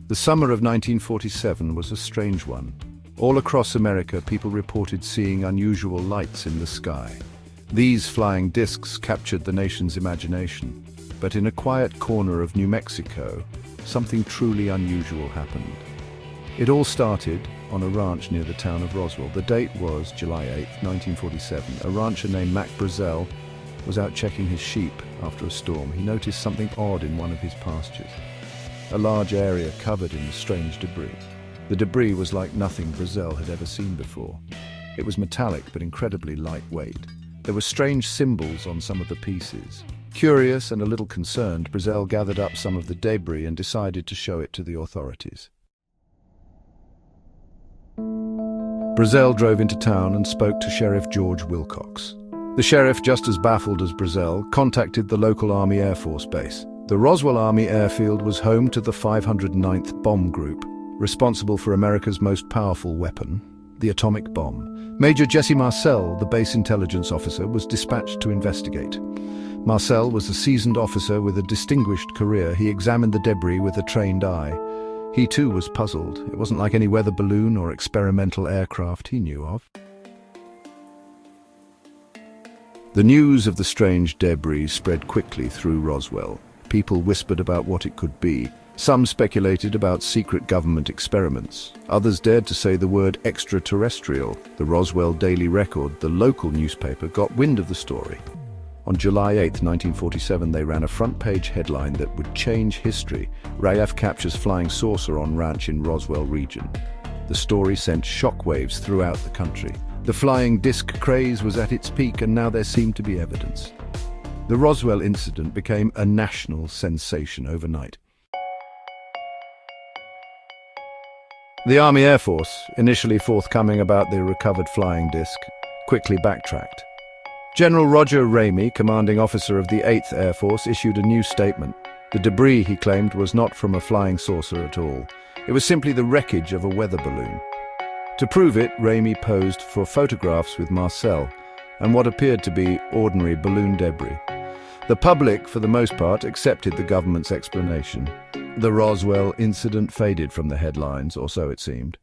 The summer of 1947 was a strange one. All across America, people reported seeing unusual lights in the sky. These flying discs captured the nation's imagination. But in a quiet corner of New Mexico, something truly unusual happened. It all started on a ranch near the town of Roswell. The date was July 8, 1947. A rancher named Mac Brazel was out checking his sheep after a storm. He noticed something odd in one of his pastures. A large area covered in strange debris. The debris was like nothing Brazel had ever seen before. It was metallic but incredibly lightweight. There were strange symbols on some of the pieces. Curious and a little concerned, Brazel gathered up some of the debris and decided to show it to the authorities. Brazel drove into town and spoke to Sheriff George Wilcox. The sheriff, just as baffled as Brazel, contacted the local Army Air Force base. The Roswell Army Airfield was home to the 509th Bomb Group, responsible for America's most powerful weapon, the atomic bomb. Major Jesse Marcel, the base intelligence officer, was dispatched to investigate. Marcel was a seasoned officer with a distinguished career. He examined the debris with a trained eye. He too was puzzled. It wasn't like any weather balloon or experimental aircraft he knew of. The news of the strange debris spread quickly through Roswell. People whispered about what it could be. Some speculated about secret government experiments. Others dared to say the word extraterrestrial. The Roswell Daily Record, the local newspaper, got wind of the story. On July 8, 1947, they ran a front-page headline that would change history. RAF captures flying saucer on ranch in Roswell region. The story sent shockwaves throughout the country. The flying disc craze was at its peak, and now there seemed to be evidence. The Roswell incident became a national sensation overnight. The Army Air Force, initially forthcoming about the recovered flying disc, quickly backtracked. General Roger Ramey, commanding officer of the 8th Air Force, issued a new statement. The debris, he claimed, was not from a flying saucer at all. It was simply the wreckage of a weather balloon. To prove it, Ramey posed for photographs with Marcel and what appeared to be ordinary balloon debris. The public, for the most part, accepted the government's explanation. The Roswell incident faded from the headlines, or so it seemed.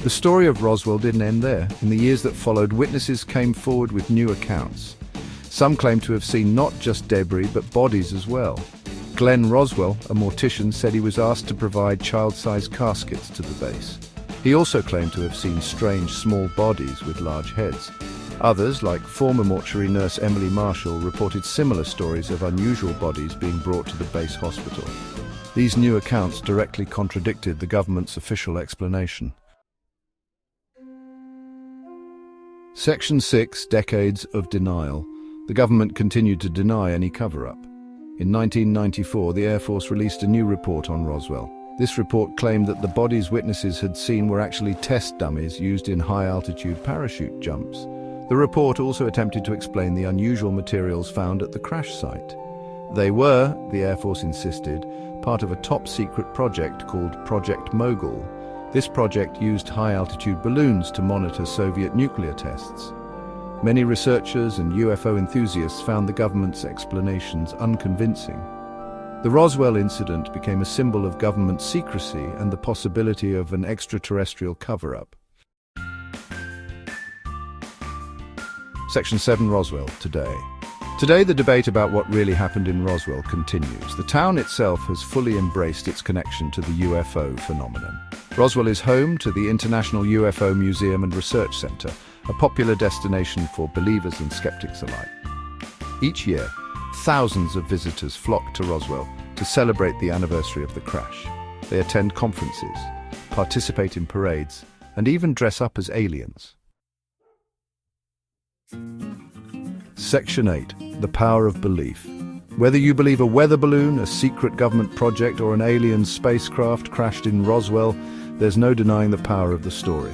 The story of Roswell didn't end there. In the years that followed, witnesses came forward with new accounts. Some claimed to have seen not just debris, but bodies as well. Glenn Roswell, a mortician, said he was asked to provide child-sized caskets to the base. He also claimed to have seen strange small bodies with large heads. Others, like former mortuary nurse Emily Marshall, reported similar stories of unusual bodies being brought to the base hospital. These new accounts directly contradicted the government's official explanation. Section 6, Decades of Denial. The government continued to deny any cover-up. In 1994, the Air Force released a new report on Roswell. This report claimed that the bodies witnesses had seen were actually test dummies used in high-altitude parachute jumps. The report also attempted to explain the unusual materials found at the crash site. They were, the Air Force insisted, part of a top-secret project called Project Mogul. This project used high-altitude balloons to monitor Soviet nuclear tests. Many researchers and UFO enthusiasts found the government's explanations unconvincing. The Roswell incident became a symbol of government secrecy and the possibility of an extraterrestrial cover-up. Section 7, Roswell, today. Today, the debate about what really happened in Roswell continues. The town itself has fully embraced its connection to the UFO phenomenon. Roswell is home to the International UFO Museum and Research Center, a popular destination for believers and skeptics alike. Each year, thousands of visitors flock to Roswell to celebrate the anniversary of the crash. They attend conferences, participate in parades, and even dress up as aliens. Section 8. The Power of Belief. Whether you believe a weather balloon, a secret government project, or an alien spacecraft crashed in Roswell, there's no denying the power of the story.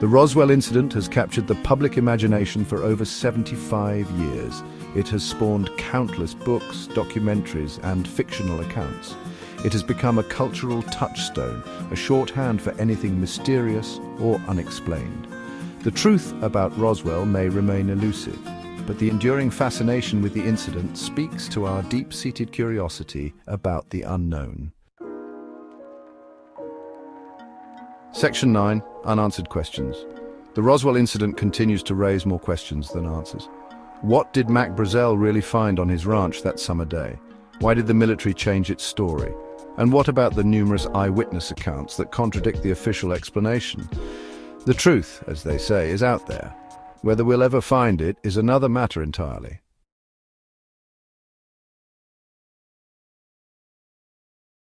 The Roswell incident has captured the public imagination for over 75 years. It has spawned countless books, documentaries, and fictional accounts. It has become a cultural touchstone, a shorthand for anything mysterious or unexplained. The truth about Roswell may remain elusive, but the enduring fascination with the incident speaks to our deep-seated curiosity about the unknown. Section 9. Unanswered questions. The Roswell incident continues to raise more questions than answers. What did Mac Brazel really find on his ranch that summer day? Why did the military change its story? And what about the numerous eyewitness accounts that contradict the official explanation? The truth, as they say, is out there. Whether we'll ever find it is another matter entirely.